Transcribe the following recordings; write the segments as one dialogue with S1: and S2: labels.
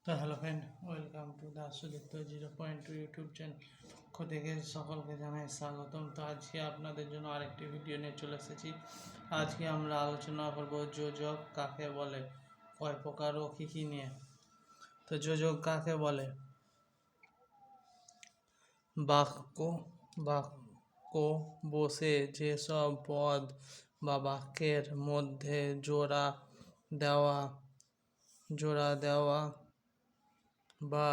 S1: তো hello friend, welcome to the Sudipta 0.2 YouTube channel পক্ষ থেকে সকলকে জানাই স্বাগতম। তো আজকে আপনাদের জন্য আরেকটি ভিডিও নিয়ে চলে এসেছি। আজকে আমরা আলোচনা করব যোজক কাকে বলে, কয় প্রকার ও কী কী নিয়ে। তো যোজক কাকে বলে? বাক্য বাক্য বসে যেসব পদ বা বাক্যের মধ্যে জোড়া দেওয়া বা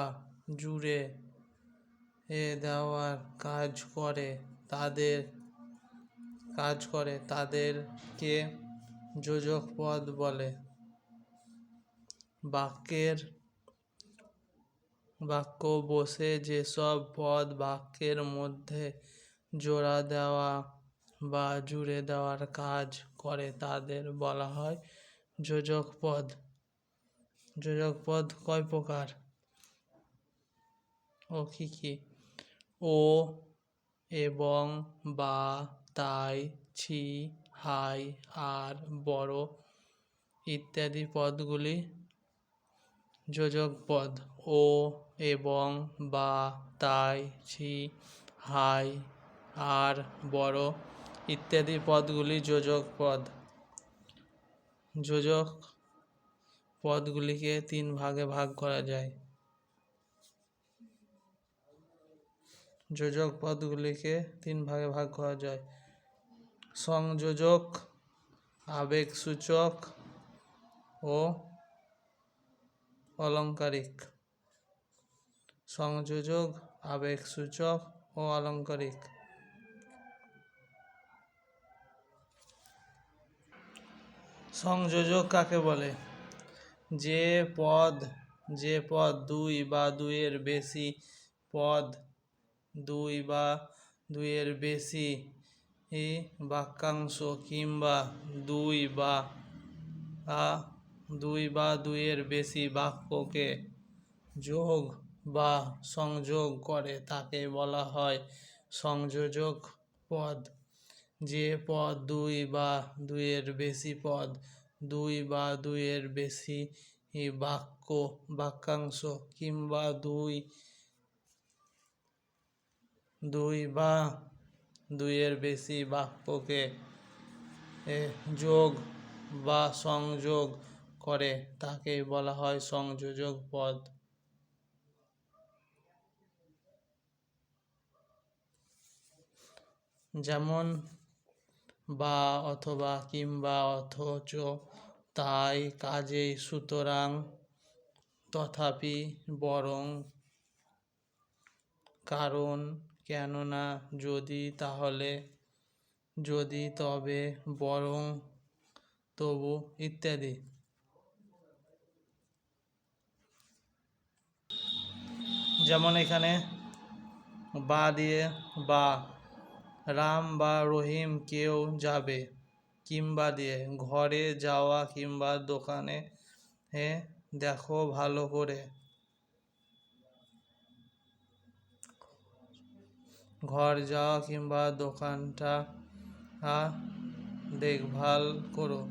S1: জুড়ে দেওয়ার কাজ করে তাদেরকে যোজক পদ বলে। বাক্য বসে যেসব পদ বাক্যের মধ্যে জোড়া দেওয়া বা জুড়ে দেওয়ার কাজ করে তাদের বলা হয় যোজক পদ। যোজক পদ কয় প্রকার ও কী কী? ও, এবং, বা, তাই, ছি, হাই, আর, বড় ইত্যাদি পদগুলি যোজক পদ। ও, এবং, বা, তাই, ছি, হাই, আর, বড় ইত্যাদি পদগুলি যোজক পদ। যোজক পদগুলিকে তিন ভাগে ভাগ করা যায়। সংযোজক, আবেগসূচক ও অলংকারিক। সংযোজক, আবেগসূচক ও অলংকারিক। সংযোজক কাকে বলে? যে পদ দুই বা দুইয়ের বেশি পদ, দুই বা দুইয়ের বেশি বাক্যাংশ কিংবা দুই বা দুইয়ের বেশি বাক্যকে যোগ বা সংযোগ করে তাকে বলা হয় সংযোজক পদ। যে পদ দুই বা দুইয়ের বেশি পদ, দুই বা দুইয়ের বেশি বাক্যাংশ কিংবা দুই বা দুইয়ের বেশি বাক্যকে যোগ বা সংযোগ করে তাকে বলা হয় সংযোজক পদ। যেমন বা, অথবা, কিংবা, অথচ, তাই, কাজেই, সুতরাং, তথাপি, বরং, কারণ, কেননা, যদি, তাহলে, যদি, তবে, বরং, তবু ইত্যাদি। যেমন এখানে বা দিয়ে বা, রাম বা রহিম কেউ যাবে, কিংবা দিয়ে ঘরে যাওয়া কিংবা দোকানে দেখো ভালো করে, ঘর যাওয়া কিংবা দোকানটা দেখভাল করো